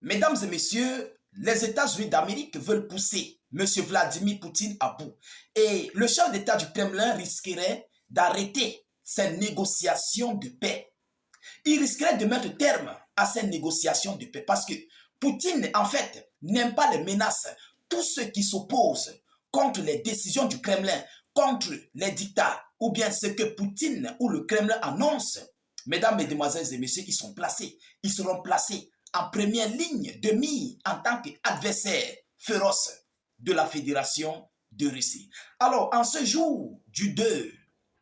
Mesdames et messieurs, les États-Unis d'Amérique veulent pousser M. Vladimir Poutine à bout. Et le chef d'État du Kremlin risquerait d'arrêter ces négociations de paix. Il risquerait de mettre terme à ces négociations de paix parce que Poutine, en fait, n'aime pas les menaces. Tous ceux qui s'opposent contre les décisions du Kremlin, contre les dictats, ou bien ce que Poutine ou le Kremlin annonce, mesdames, mesdemoiselles et messieurs, ils seront placés en première ligne de mire en tant qu'adversaires féroces de la Fédération de Russie. Alors, en ce jour du 2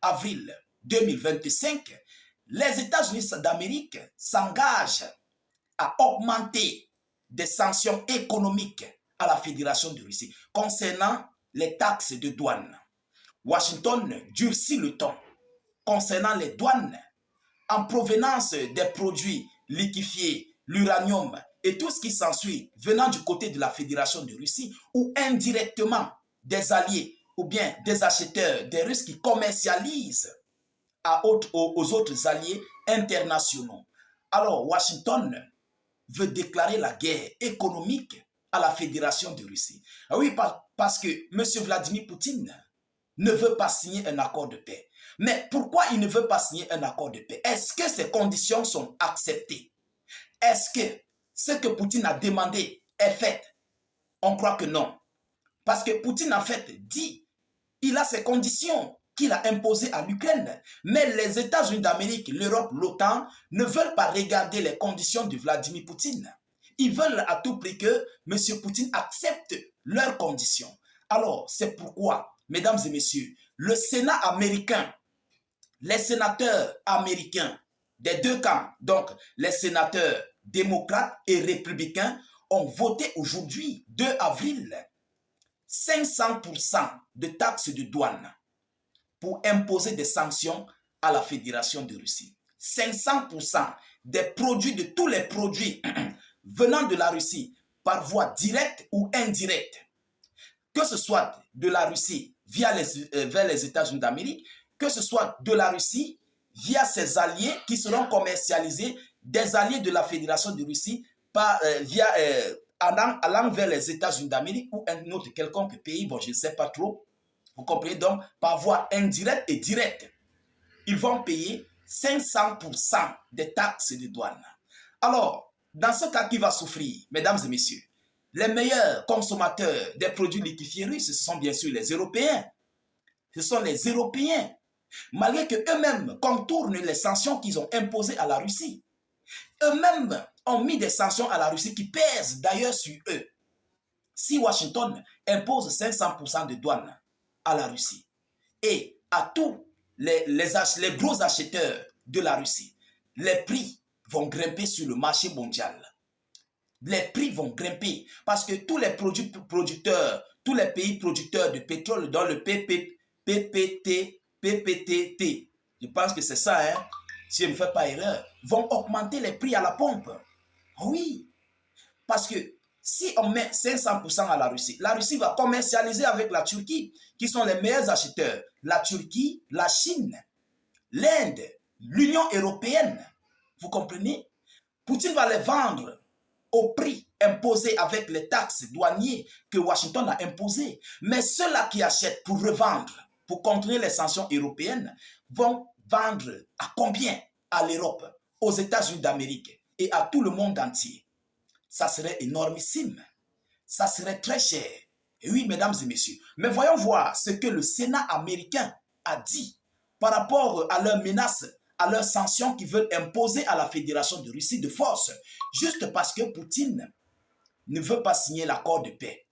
avril 2025, les États-Unis d'Amérique s'engagent à augmenter des sanctions économiques à la Fédération de Russie concernant les taxes de douane. Washington durcit le ton concernant les douanes en provenance des produits liquéfiés, l'uranium et tout ce qui s'ensuit venant du côté de la Fédération de Russie ou indirectement des alliés ou bien des acheteurs des Russes qui commercialisent aux autres alliés internationaux. Alors, Washington veut déclarer la guerre économique à la Fédération de Russie. Oui, parce que M. Vladimir Poutine ne veut pas signer un accord de paix. Mais pourquoi il ne veut pas signer un accord de paix? Est-ce que ces conditions sont acceptées? Est-ce que ce que Poutine a demandé est fait? On croit que non. Parce que Poutine, en fait, dit il a ses conditions qu'il a imposées à l'Ukraine. Mais les États-Unis d'Amérique, l'Europe, l'OTAN ne veulent pas regarder les conditions de Vladimir Poutine. Ils veulent à tout prix que M. Poutine accepte leurs conditions. Alors, c'est pourquoi, mesdames et messieurs, le Sénat américain, les sénateurs américains des deux camps, donc les sénateurs démocrates et républicains, ont voté aujourd'hui, 2 avril, 500% de taxes de douane pour imposer des sanctions à la Fédération de Russie. 500% des produits, de tous les produits venant de la Russie par voie directe ou indirecte, que ce soit de la Russie vers les États-Unis d'Amérique, que ce soit de la Russie via ses alliés qui seront commercialisés, des alliés de la Fédération de Russie allant vers les États-Unis d'Amérique ou un autre quelconque pays, bon, je ne sais pas trop. Vous comprenez donc, par voie indirecte et directe, ils vont payer 500% des taxes de douane. Alors, dans ce cas, qui va souffrir, mesdames et messieurs? Les meilleurs consommateurs des produits liquéfiés russes, ce sont bien sûr les Européens. Ce sont les Européens. Malgré qu'eux-mêmes contournent les sanctions qu'ils ont imposées à la Russie. Eux-mêmes ont mis des sanctions à la Russie qui pèsent d'ailleurs sur eux. Si Washington impose 500% de douane à la Russie et à tous les gros acheteurs de la Russie, les prix vont grimper sur le marché mondial. Les prix vont grimper parce que tous les producteurs, tous les pays producteurs de pétrole dans le PPT, je pense que c'est ça, hein, si je ne me fais pas erreur, vont augmenter les prix à la pompe. Oui, parce que si on met 500% à la Russie va commercialiser avec la Turquie, qui sont les meilleurs acheteurs. La Turquie, la Chine, l'Inde, l'Union européenne. Vous comprenez? Poutine va les vendre au prix imposé avec les taxes douanières que Washington a imposées. Mais ceux-là qui achètent pour revendre, pour contenir les sanctions européennes, vont vendre à combien? À l'Europe, aux États-Unis d'Amérique et à tout le monde entier. Ça serait énormissime. Ça serait très cher. Et oui, mesdames et messieurs. Mais voyons voir ce que le Sénat américain a dit par rapport à leurs menaces, à leurs sanctions qu'ils veulent imposer à la Fédération de Russie de force, juste parce que Poutine ne veut pas signer l'accord de paix.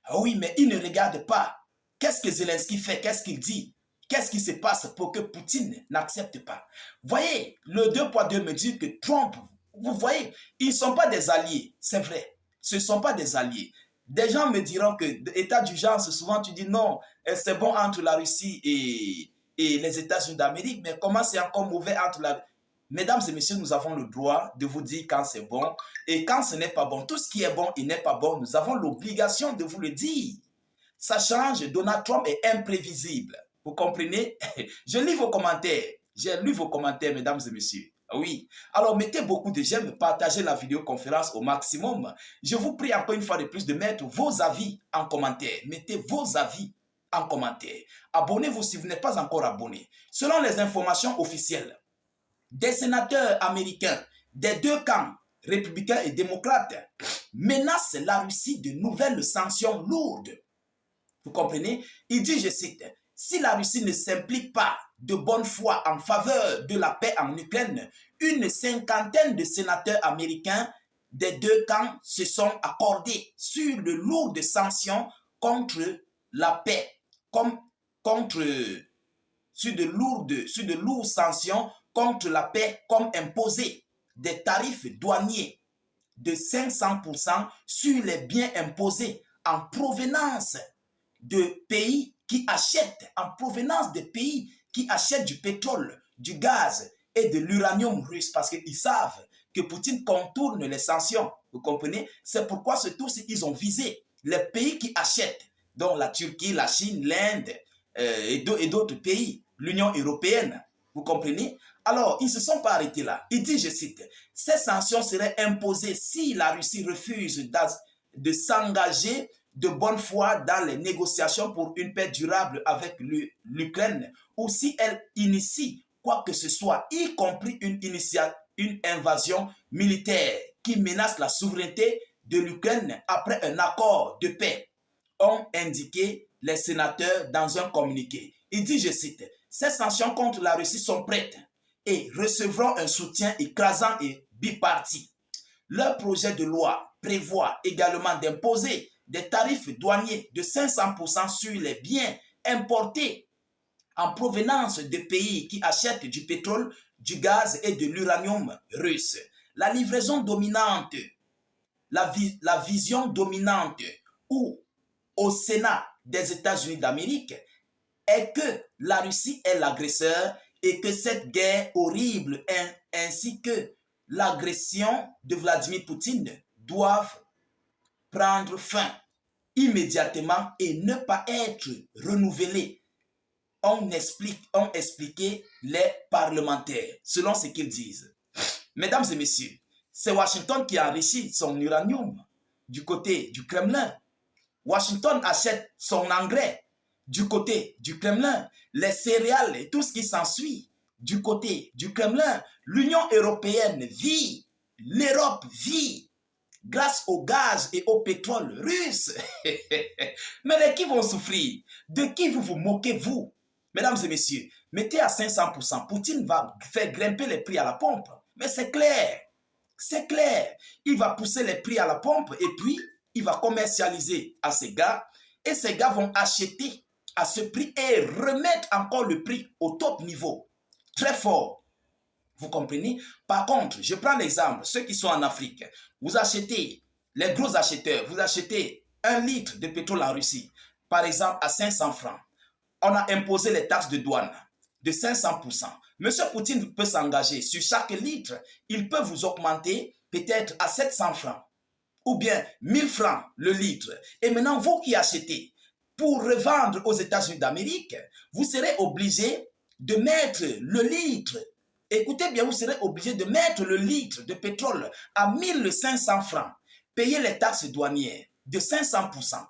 Ah oui, mais il ne regarde pas. Qu'est-ce que Zelensky fait? Qu'est-ce qu'il dit? Qu'est-ce qui se passe pour que Poutine n'accepte pas? Voyez, le 2 poids 2 mesures que Trump, vous voyez, ils ne sont pas des alliés, c'est vrai. Ce ne sont pas des alliés. Des gens me diront que l'état d'urgence, souvent tu dis non, c'est bon entre la Russie et les États-Unis d'Amérique, mais comment c'est encore mauvais entre la... Mesdames et messieurs, nous avons le droit de vous dire quand c'est bon et quand ce n'est pas bon. Tout ce qui est bon et n'est pas bon, nous avons l'obligation de vous le dire. Ça change, Donald Trump est imprévisible. Vous comprenez? Je lis vos commentaires. J'ai lu vos commentaires, mesdames et messieurs. Oui. Alors, mettez beaucoup de j'aime, partagez la vidéoconférence au maximum. Je vous prie encore une fois de plus de mettre vos avis en commentaire. Mettez vos avis en commentaire. Abonnez-vous si vous n'êtes pas encore abonné. Selon les informations officielles, des sénateurs américains des deux camps, républicains et démocrates, menacent la Russie de nouvelles sanctions lourdes. Vous comprenez? Il dit, je cite, « Si la Russie ne s'implique pas de bonne foi en faveur de la paix en Ukraine, une cinquantaine de sénateurs américains des deux camps se sont accordés sur de lourdes sanctions contre la paix, sur de lourdes sanctions contre la paix, comme imposer des tarifs douaniers de 500% sur les biens imposés en provenance de pays qui achètent, du pétrole, du gaz et de l'uranium russe, parce qu'ils savent que Poutine contourne les sanctions. Vous comprenez? C'est pourquoi ce tour-ci, ils ont visé les pays qui achètent, dont la Turquie, la Chine, l'Inde et d'autres pays, l'Union européenne. Vous comprenez? Alors, ils ne se sont pas arrêtés là. Il dit, je cite, « Ces sanctions seraient imposées si la Russie refuse de s'engager de bonne foi dans les négociations pour une paix durable avec l'Ukraine, ou si elle initie quoi que ce soit, y compris une invasion militaire qui menace la souveraineté de l'Ukraine après un accord de paix », ont indiqué les sénateurs dans un communiqué. Il dit, je cite, « Ces sanctions contre la Russie sont prêtes et recevront un soutien écrasant et biparti. Leur projet de loi prévoit également d'imposer des tarifs douaniers de 500% sur les biens importés en provenance de pays qui achètent du pétrole, du gaz et de l'uranium russe. La livraison dominante, la vision dominante au Sénat des États-Unis d'Amérique est que la Russie est l'agresseur et que cette guerre horrible ainsi que l'agression de Vladimir Poutine doivent prendre fin immédiatement et ne pas être renouvelées, ont expliqué les parlementaires, selon ce qu'ils disent. Mesdames et messieurs, c'est Washington qui enrichit son uranium du côté du Kremlin. Washington achète son engrais du côté du Kremlin, les céréales et tout ce qui s'ensuit du côté du Kremlin. L'Union européenne vit, l'Europe vit grâce au gaz et au pétrole russe. Mais les qui vont souffrir? De qui vous vous moquez, vous? Mesdames et messieurs, mettez à 500%. Poutine va faire grimper les prix à la pompe. Mais c'est clair. C'est clair. Il va pousser les prix à la pompe et puis il va commercialiser à ces gars. Et ces gars vont acheter à ce prix et remettre encore le prix au top niveau. Très fort. Vous comprenez? Par contre, je prends l'exemple, ceux qui sont en Afrique, vous achetez, les gros acheteurs, vous achetez 1 litre de pétrole en Russie, par exemple à 500 francs. On a imposé les taxes de douane de 500%. Monsieur Poutine peut s'engager sur chaque litre, il peut vous augmenter peut-être à 700 francs ou bien 1000 francs le litre. Et maintenant, vous qui achetez, pour revendre aux États-Unis d'Amérique, vous serez obligé de mettre le litre. Écoutez bien, vous serez obligé de mettre le litre de pétrole à 1500 francs. Payer les taxes douanières de 500%.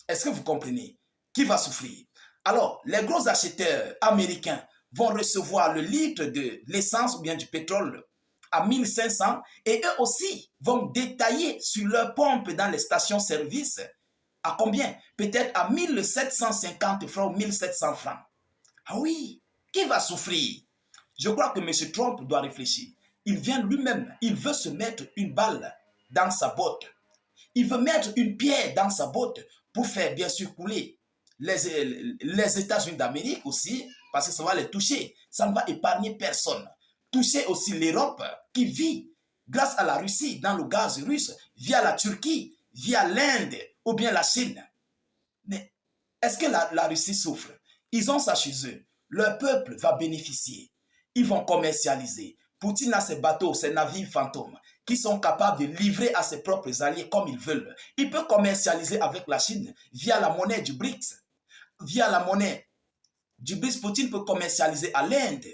Est-ce que vous comprenez? Qui va souffrir? Alors, les gros acheteurs américains vont recevoir le litre de l'essence ou bien du pétrole à 1500 et eux aussi vont détailler sur leur pompe dans les stations-service à combien? Peut-être à 1750 francs ou 1700 francs. Ah oui, qui va souffrir? Je crois que M. Trump doit réfléchir. Il vient lui-même, il veut se mettre une balle dans sa botte. Il veut mettre une pierre dans sa botte pour faire bien sûr couler les États-Unis d'Amérique aussi, parce que ça va les toucher. Ça ne va épargner personne. Toucher aussi l'Europe qui vit grâce à la Russie dans le gaz russe, via la Turquie, via l'Inde ou bien la Chine. Mais est-ce que la Russie souffre? Ils ont ça chez eux. Leur peuple va bénéficier. Ils vont commercialiser. Poutine a ses bateaux, ses navires fantômes qui sont capables de livrer à ses propres alliés comme ils veulent. Il peut commercialiser avec la Chine via la monnaie du BRICS. Via la monnaie du BRICS, Poutine peut commercialiser à l'Inde.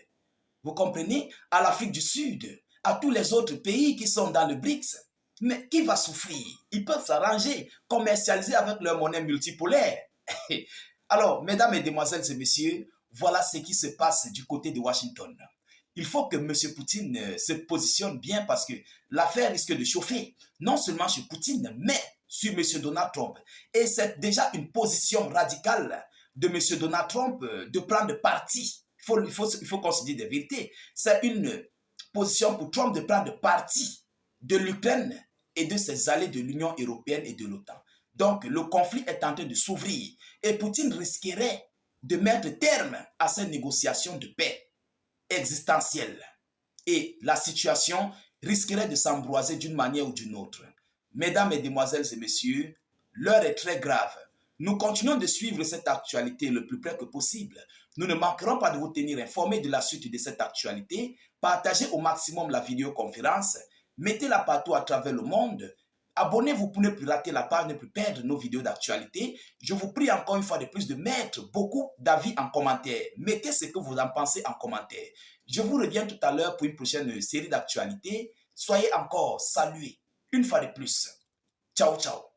Vous comprenez? À l'Afrique du Sud, à tous les autres pays qui sont dans le BRICS. Mais qui va souffrir? Ils peuvent s'arranger, commercialiser avec leur monnaie multipolaire. Alors, mesdames, mesdemoiselles et messieurs, voilà ce qui se passe du côté de Washington. Il faut que M. Poutine se positionne bien parce que l'affaire risque de chauffer, non seulement sur Poutine, mais sur M. Donald Trump. Et c'est déjà une position radicale de M. Donald Trump de prendre parti. Il faut qu'on se dise des vérités. C'est une position pour Trump de prendre parti de l'Ukraine et de ses alliés de l'Union européenne et de l'OTAN. Donc, le conflit est en train de s'ouvrir et Poutine risquerait de mettre terme à ces négociations de paix existentielles. Et la situation risquerait de s'embroiser d'une manière ou d'une autre. Mesdames, mesdemoiselles et messieurs, l'heure est très grave. Nous continuons de suivre cette actualité le plus près que possible. Nous ne manquerons pas de vous tenir informés de la suite de cette actualité. Partagez au maximum la vidéoconférence. Mettez-la partout à travers le monde. Abonnez-vous pour ne plus rater la page, ne plus perdre nos vidéos d'actualité. Je vous prie encore une fois de plus de mettre beaucoup d'avis en commentaire. Mettez ce que vous en pensez en commentaire. Je vous reviens tout à l'heure pour une prochaine série d'actualités. Soyez encore salués une fois de plus. Ciao, ciao.